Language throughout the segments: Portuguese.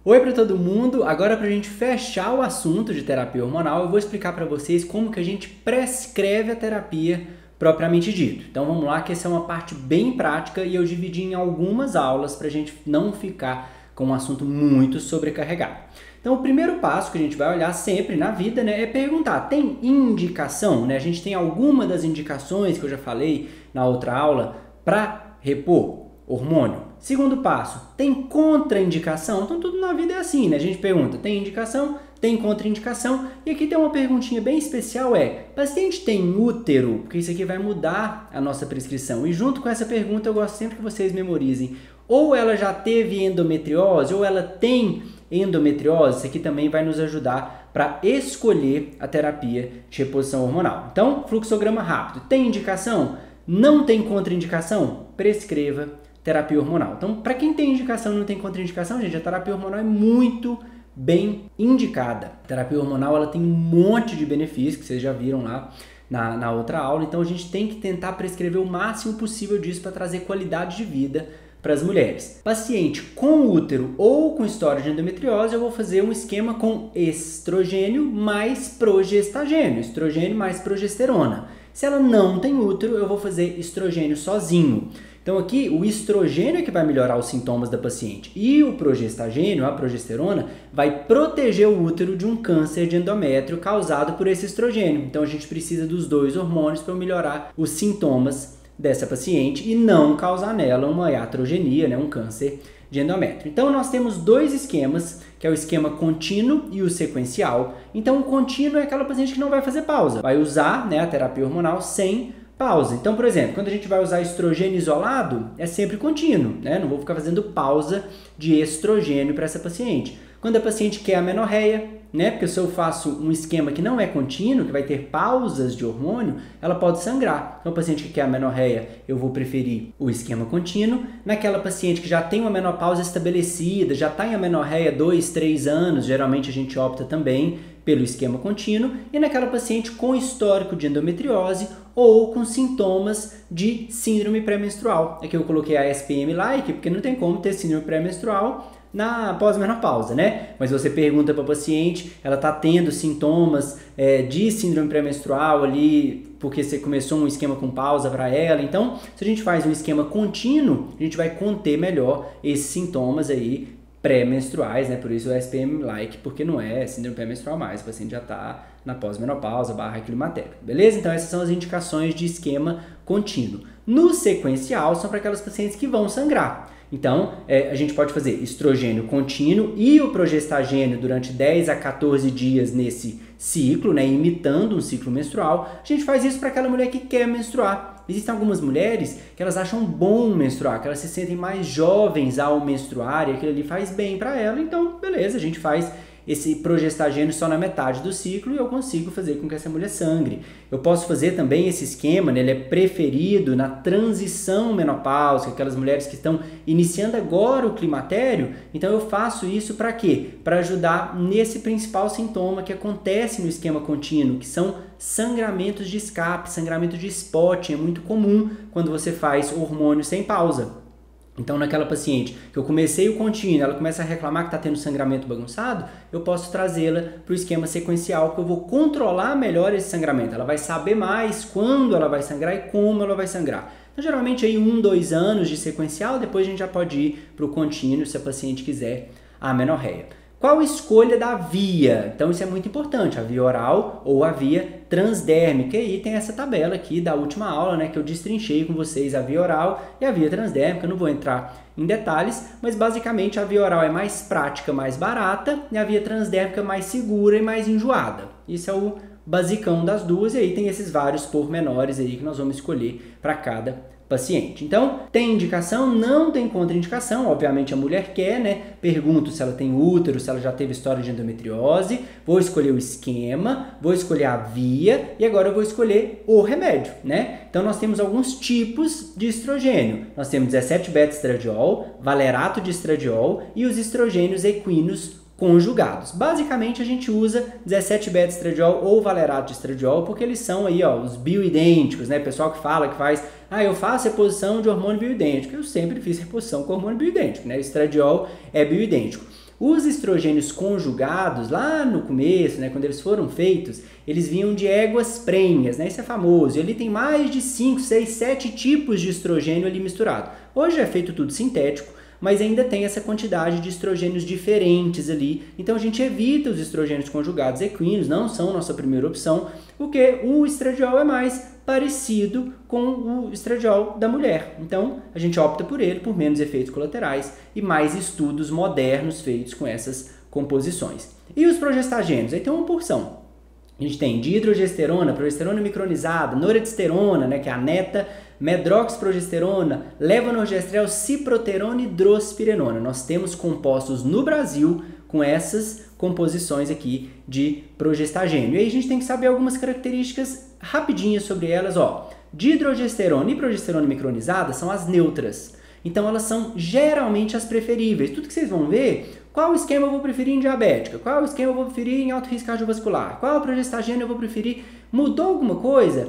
Oi para todo mundo, agora para a gente fechar o assunto de terapia hormonal, eu vou explicar para vocês como que a gente prescreve a terapia propriamente dito. Então vamos lá, que essa é uma parte bem prática e eu dividi em algumas aulas para a gente não ficar com um assunto muito sobrecarregado. Então o primeiro passo que a gente vai olhar sempre na vida, né, é perguntar, tem indicação? Né? A gente tem alguma das indicações que eu já falei na outra aula para repor hormônio? Segundo passo, tem contraindicação? Então tudo na vida é assim, né? A gente pergunta, tem indicação, tem contraindicação? E aqui tem uma perguntinha bem especial, paciente tem útero? Porque isso aqui vai mudar a nossa prescrição. E junto com essa pergunta eu gosto sempre que vocês memorizem. Ou ela já teve endometriose, ou ela tem endometriose. Isso aqui também vai nos ajudar para escolher a terapia de reposição hormonal. Então, fluxograma rápido. Tem indicação? Não tem contraindicação? Prescreva terapia hormonal. Então, para quem tem indicação e não tem contraindicação, gente, a terapia hormonal é muito bem indicada. A terapia hormonal ela tem um monte de benefícios que vocês já viram lá na outra aula, então a gente tem que tentar prescrever o máximo possível disso para trazer qualidade de vida para as mulheres. Paciente com útero ou com história de endometriose, eu vou fazer um esquema com estrogênio mais progestagênio, estrogênio mais progesterona. Se ela não tem útero, eu vou fazer estrogênio sozinho. Então aqui o estrogênio é que vai melhorar os sintomas da paciente e o progestagênio, a progesterona, vai proteger o útero de um câncer de endométrio causado por esse estrogênio. Então a gente precisa dos dois hormônios para melhorar os sintomas dessa paciente e não causar nela uma iatrogenia, né, um câncer de endométrio. Então nós temos dois esquemas, que é o esquema contínuo e o sequencial. Então o contínuo é aquela paciente que não vai fazer pausa, vai usar, né, a terapia hormonal sem pausa. Então, por exemplo, quando a gente vai usar estrogênio isolado, é sempre contínuo, né? Não vou ficar fazendo pausa de estrogênio para essa paciente. Quando a paciente quer amenorreia, né? Porque se eu faço um esquema que não é contínuo, que vai ter pausas de hormônio, ela pode sangrar. Então, a paciente que quer amenorreia, eu vou preferir o esquema contínuo. Naquela paciente que já tem uma menopausa estabelecida, já está em amenorreia 2, 3 anos, geralmente a gente opta também pelo esquema contínuo. E naquela paciente com histórico de endometriose ou com sintomas de síndrome pré-menstrual. Aqui eu coloquei a SPM-like, porque não tem como ter síndrome pré-menstrual na pós-menopausa, né? Mas você pergunta para a paciente, ela está tendo sintomas de síndrome pré-menstrual ali, porque você começou um esquema com pausa para ela. Então, se a gente faz um esquema contínuo, a gente vai conter melhor esses sintomas aí pré-menstruais, né? Por isso o SPM-like, porque não é síndrome pré-menstrual mais, o paciente já está na pós-menopausa / climatério, beleza? Então essas são as indicações de esquema contínuo. No sequencial são para aquelas pacientes que vão sangrar. Então, a gente pode fazer estrogênio contínuo e o progestagênio durante 10 a 14 dias nesse ciclo, né, imitando um ciclo menstrual. A gente faz isso para aquela mulher que quer menstruar. Existem algumas mulheres que elas acham bom menstruar, que elas se sentem mais jovens ao menstruar e aquilo ali faz bem para ela. Então, beleza, a gente faz esse progestagênio só na metade do ciclo e eu consigo fazer com que essa mulher sangre. Eu posso fazer também esse esquema, né, ele é preferido na transição menopáusica, aquelas mulheres que estão iniciando agora o climatério. Então eu faço isso para quê? Para ajudar nesse principal sintoma que acontece no esquema contínuo, que são sangramentos de escape, sangramento de spot. É muito comum quando você faz hormônio sem pausa. Então, naquela paciente que eu comecei o contínuo, ela começa a reclamar que está tendo sangramento bagunçado, eu posso trazê-la para o esquema sequencial, que eu vou controlar melhor esse sangramento. Ela vai saber mais quando ela vai sangrar e como ela vai sangrar. Então, geralmente, aí 1, 2 anos de sequencial, depois a gente já pode ir para o contínuo, se a paciente quiser a amenorreia. Qual a escolha da via? Então isso é muito importante, a via oral ou a via transdérmica. E aí tem essa tabela aqui da última aula, né, que eu destrinchei com vocês a via oral e a via transdérmica. Eu não vou entrar em detalhes, mas basicamente a via oral é mais prática, mais barata, e a via transdérmica mais segura e mais enjoada. Isso é o basicão das duas, e aí tem esses vários pormenores aí que nós vamos escolher para cada paciente. Então, tem indicação? Não tem contraindicação. Obviamente a mulher quer, né? Pergunto se ela tem útero, se ela já teve história de endometriose. Vou escolher o esquema, vou escolher a via e agora eu vou escolher o remédio, né? Então nós temos alguns tipos de estrogênio. Nós temos 17-beta-estradiol, valerato de estradiol e os estrogênios equinos conjugados. Basicamente a gente usa 17-beta-estradiol ou valerato de estradiol porque eles são aí, ó, os bioidênticos, né? Pessoal que fala que faz, eu faço reposição de hormônio bioidêntico. Eu sempre fiz reposição com hormônio bioidêntico, né? O estradiol é bioidêntico. Os estrogênios conjugados, lá no começo, né, quando eles foram feitos, eles vinham de éguas prenhas, né? Isso é famoso. E ali tem mais de 5, 6, 7 tipos de estrogênio ali misturado. Hoje é feito tudo sintético, mas ainda tem essa quantidade de estrogênios diferentes ali. Então a gente evita os estrogênios conjugados equinos, não são nossa primeira opção, porque o estradiol é mais parecido com o estradiol da mulher. Então a gente opta por ele, por menos efeitos colaterais e mais estudos modernos feitos com essas composições. E os progestagênios? Aí tem uma porção. A gente tem dihidrogesterona, progesterona micronizada, noradsterona, né, que é a neta, medroxprogesterona, levonorgestrel, ciproterona e drospirenona. Nós temos compostos no Brasil com essas composições aqui de progestagênio. E aí a gente tem que saber algumas características rapidinhas sobre elas. Ó, dihidrogesterona e progesterona micronizada são as neutras. Então elas são geralmente as preferíveis. Tudo que vocês vão ver, qual esquema eu vou preferir em diabética, qual esquema eu vou preferir em alto risco cardiovascular, qual progestagênio eu vou preferir, mudou alguma coisa?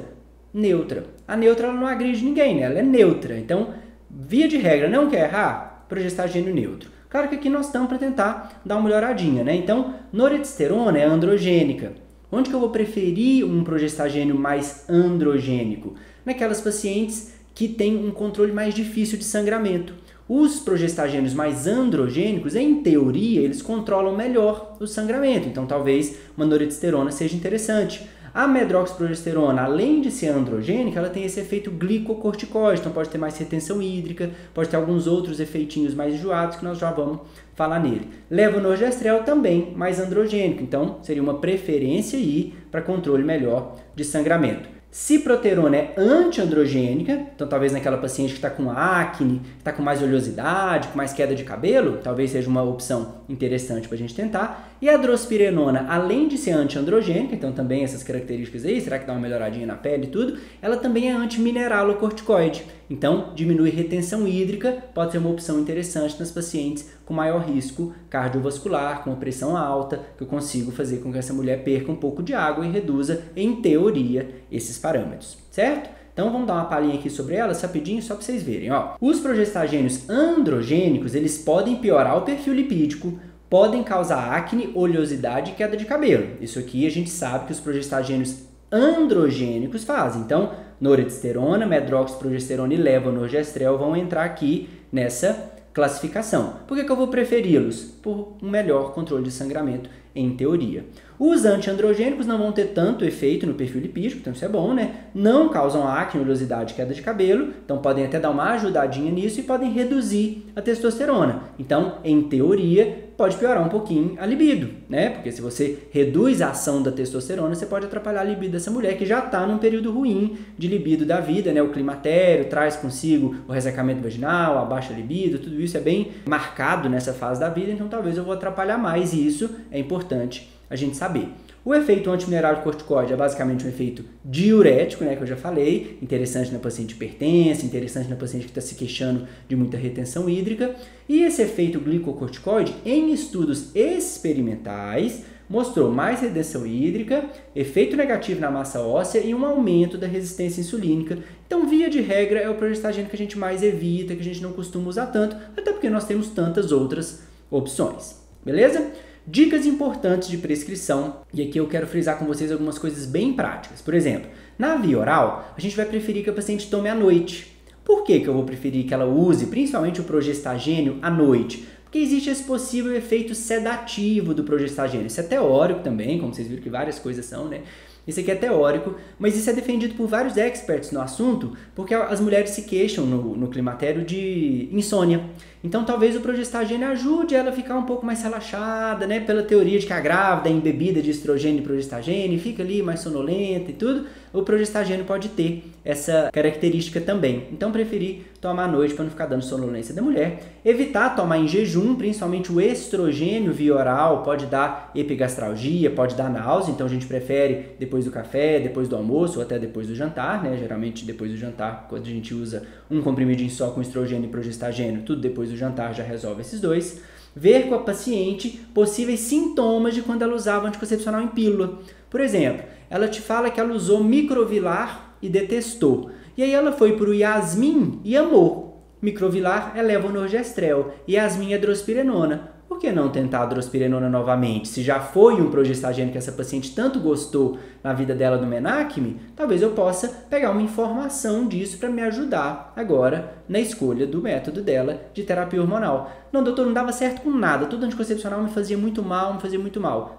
Neutra. A neutra ela não agride ninguém, né? Ela é neutra. Então, via de regra, não quer errar, progestagênio neutro. Claro que aqui nós estamos para tentar dar uma melhoradinha, né? Então, noradsterona é androgênica. Onde que eu vou preferir um progestagênio mais androgênico? Naquelas pacientes que têm um controle mais difícil de sangramento. Os progestagênios mais androgênicos, em teoria, eles controlam melhor o sangramento. Então, talvez uma noradsterona seja interessante. A medroxprogesterona, além de ser androgênica, ela tem esse efeito glicocorticoide, então pode ter mais retenção hídrica, pode ter alguns outros efeitinhos mais enjoados que nós já vamos falar nele. Levonorgestrel também mais androgênico, então seria uma preferência aí para controle melhor de sangramento. Ciproterona é antiandrogênica, então talvez naquela paciente que está com acne, que está com mais oleosidade, com mais queda de cabelo, talvez seja uma opção interessante para a gente tentar. E a drospirenona, além de ser antiandrogênica, então também essas características aí, será que dá uma melhoradinha na pele e tudo, ela também é antimineralocorticoide, então diminui retenção hídrica, pode ser uma opção interessante nas pacientes com maior risco cardiovascular, com pressão alta, que eu consigo fazer com que essa mulher perca um pouco de água e reduza, em teoria, esses parâmetros, certo? Então vamos dar uma palhinha aqui sobre elas rapidinho, só para vocês verem. Ó. Os progestagênios androgênicos, eles podem piorar o perfil lipídico, podem causar acne, oleosidade e queda de cabelo. Isso aqui a gente sabe que os progestagênios androgênicos fazem. Então, noradsterona, medroxprogesterona e levonorgestrel vão entrar aqui nessa classificação. Por que eu vou preferi-los? Por um melhor controle de sangramento, em teoria. Os antiandrogênicos não vão ter tanto efeito no perfil lipídico, então isso é bom, né? Não causam acne, oleosidade e queda de cabelo, então podem até dar uma ajudadinha nisso e podem reduzir a testosterona. Então, em teoria, pode piorar um pouquinho a libido, né? Porque se você reduz a ação da testosterona, você pode atrapalhar a libido dessa mulher que já está num período ruim de libido da vida, né? O climatério traz consigo o ressecamento vaginal, a baixa libido, tudo isso é bem marcado nessa fase da vida, então talvez eu vou atrapalhar mais e isso é importante a gente saber. O efeito antimineralocorticoide é basicamente um efeito diurético, né, que eu já falei, interessante na paciente hipertensa, interessante na paciente que está se queixando de muita retenção hídrica. E esse efeito glicocorticoide, em estudos experimentais, mostrou mais retenção hídrica, efeito negativo na massa óssea e um aumento da resistência insulínica. Então, via de regra, é o progestagênio que a gente mais evita, que a gente não costuma usar tanto, até porque nós temos tantas outras opções. Beleza? Dicas importantes de prescrição, e aqui eu quero frisar com vocês algumas coisas bem práticas. Por exemplo, na via oral, a gente vai preferir que a paciente tome à noite. Por que eu vou preferir que ela use, principalmente o progestagênio, à noite? Porque existe esse possível efeito sedativo do progestagênio. Isso é teórico também, como vocês viram que várias coisas são, né? Isso aqui é teórico, mas isso é defendido por vários experts no assunto, porque as mulheres se queixam no climatério de insônia. Então, talvez o progestagênio ajude ela a ficar um pouco mais relaxada, né? Pela teoria de que a grávida é embebida de estrogênio e progestagênio, fica ali mais sonolenta e tudo, o progestagênio pode ter essa característica também. Então, preferir tomar à noite para não ficar dando sonolência da mulher. Evitar tomar em jejum, principalmente o estrogênio via oral, pode dar epigastralgia, pode dar náusea, então a gente prefere depois do café, depois do almoço ou até depois do jantar, né? Geralmente depois do jantar, quando a gente usa um comprimidinho só com estrogênio e progestagênio, tudo depois do jantar já resolve esses dois. Ver com a paciente possíveis sintomas de quando ela usava anticoncepcional em pílula. Por exemplo, ela te fala que ela usou microvilar e detestou. E aí ela foi para o Yasmin e amou. Microvilar é levonorgestrel, Yasmin é drospirenona. por que não tentar a drospirenona novamente? Se já foi um progestagênico que essa paciente tanto gostou na vida dela do Menacme, talvez eu possa pegar uma informação disso para me ajudar agora na escolha do método dela de terapia hormonal. Não, doutor, não dava certo com nada, tudo anticoncepcional me fazia muito mal,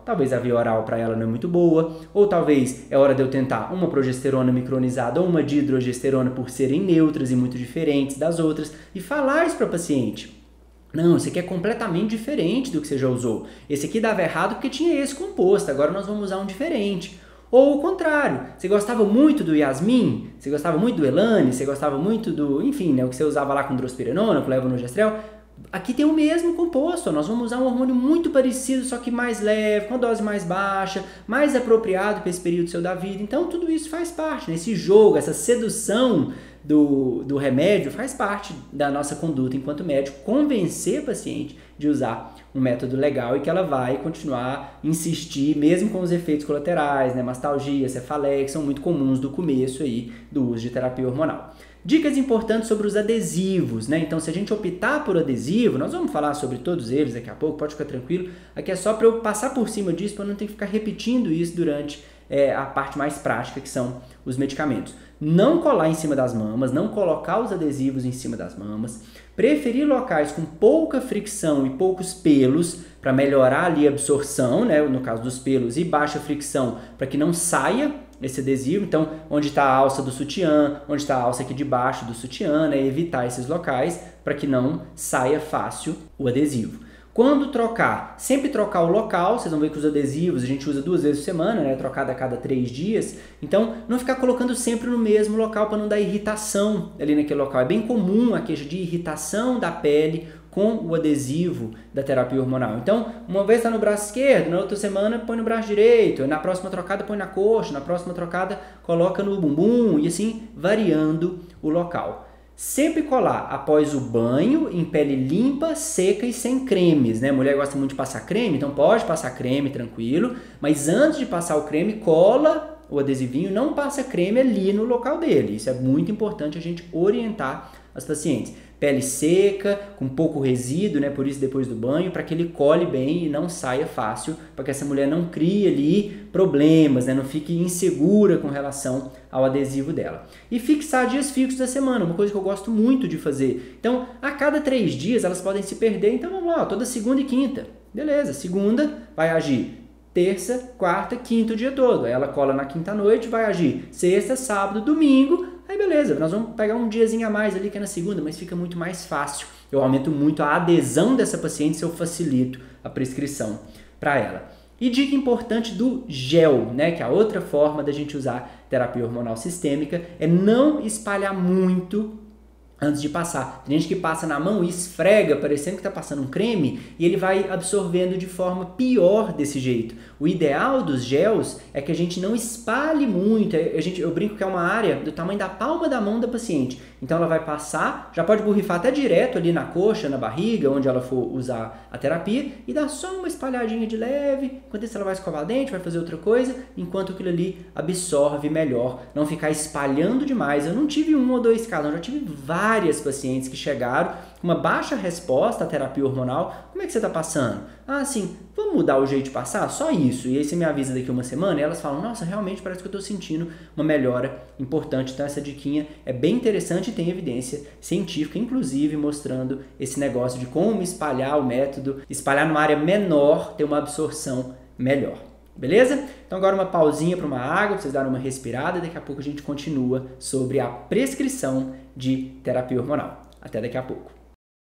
Talvez a via oral para ela não é muito boa, ou talvez é hora de eu tentar uma progesterona micronizada ou uma dihidrogesterona por serem neutras e muito diferentes das outras, e falar isso para a paciente. Não, esse aqui é completamente diferente do que você já usou. Esse aqui dava errado porque tinha esse composto, agora nós vamos usar um diferente. Ou o contrário, você gostava muito do Yasmin, você gostava muito do Elane, você gostava muito do, enfim, né, o que você usava lá com drospirenona, com levonorgestrel. Aqui tem o mesmo composto, nós vamos usar um hormônio muito parecido, só que mais leve, com dose mais baixa, mais apropriado para esse período seu da vida. Então tudo isso faz parte, né? Esse jogo, essa sedução do remédio faz parte da nossa conduta enquanto médico, convencer a paciente de usar um método legal e que ela vai continuar a insistir, mesmo com os efeitos colaterais, né? Mastalgia, cefaleia, que são muito comuns do começo aí do uso de terapia hormonal. Dicas importantes sobre os adesivos, né? Então, se a gente optar por adesivo, nós vamos falar sobre todos eles daqui a pouco, pode ficar tranquilo. Aqui é só para eu passar por cima disso, para não ter que ficar repetindo isso durante a parte mais prática, que são os medicamentos. Não colar em cima das mamas, não colocar os adesivos em cima das mamas. Preferir locais com pouca fricção e poucos pelos, para melhorar ali a absorção, né? No caso dos pelos, e baixa fricção, para que não saia esse adesivo. Então, onde está a alça do sutiã, onde está a alça aqui de baixo do sutiã, né? Evitar esses locais para que não saia fácil o adesivo. Quando trocar, sempre trocar o local, vocês vão ver que os adesivos a gente usa 2 vezes por semana, né? Trocado a cada 3 dias. Então, não ficar colocando sempre no mesmo local para não dar irritação ali naquele local. É bem comum a queixa de irritação da pele com o adesivo da terapia hormonal. Então, uma vez está no braço esquerdo, na outra semana põe no braço direito, na próxima trocada põe na coxa, na próxima trocada coloca no bumbum e assim variando o local. Sempre colar após o banho, em pele limpa, seca e sem cremes, né? A mulher gosta muito de passar creme, então pode passar creme tranquilo, mas antes de passar o creme, cola o adesivinho, não passa creme ali no local dele. Isso é muito importante a gente orientar as pacientes. Pele seca, com pouco resíduo, né? Por isso depois do banho, para que ele cole bem e não saia fácil, para que essa mulher não crie ali problemas, né? Não fique insegura com relação ao adesivo dela. E fixar dias fixos da semana, uma coisa que eu gosto muito de fazer. Então, a cada 3 dias elas podem se perder, então vamos lá, toda segunda e quinta. Beleza, segunda vai agir terça, quarta, quinta o dia todo. Aí ela cola na quinta noite, vai agir sexta, sábado, domingo. Aí beleza, nós vamos pegar um diazinho a mais ali que é na segunda, mas fica muito mais fácil. Eu aumento muito a adesão dessa paciente se eu facilito a prescrição para ela. E dica importante do gel, né, que é a outra forma da gente usar terapia hormonal sistêmica, é não espalhar muito antes de passar. Tem gente que passa na mão e esfrega, parecendo que está passando um creme, e ele vai absorvendo de forma pior desse jeito. O ideal dos gels é que a gente não espalhe muito. Eu brinco que é uma área do tamanho da palma da mão da paciente. Então ela vai passar, já pode borrifar até direto ali na coxa, na barriga, onde ela for usar a terapia, e dar só uma espalhadinha de leve. Enquanto isso ela vai escovar o dente, vai fazer outra coisa, enquanto aquilo ali absorve melhor. Não ficar espalhando demais. Eu não tive 1 ou 2 casos, eu já tive várias pacientes que chegaram com uma baixa resposta à terapia hormonal. Como é que você está passando? Ah, sim, vamos mudar o jeito de passar? Só isso. E aí você me avisa daqui uma semana e elas falam, nossa, realmente parece que eu estou sentindo uma melhora importante. Então essa diquinha é bem interessante e tem evidência científica, inclusive mostrando esse negócio de como espalhar o método, espalhar numa área menor, ter uma absorção melhor. Beleza? Então agora uma pausinha para uma água, para vocês darem uma respirada e daqui a pouco a gente continua sobre a prescrição de terapia hormonal. Até daqui a pouco.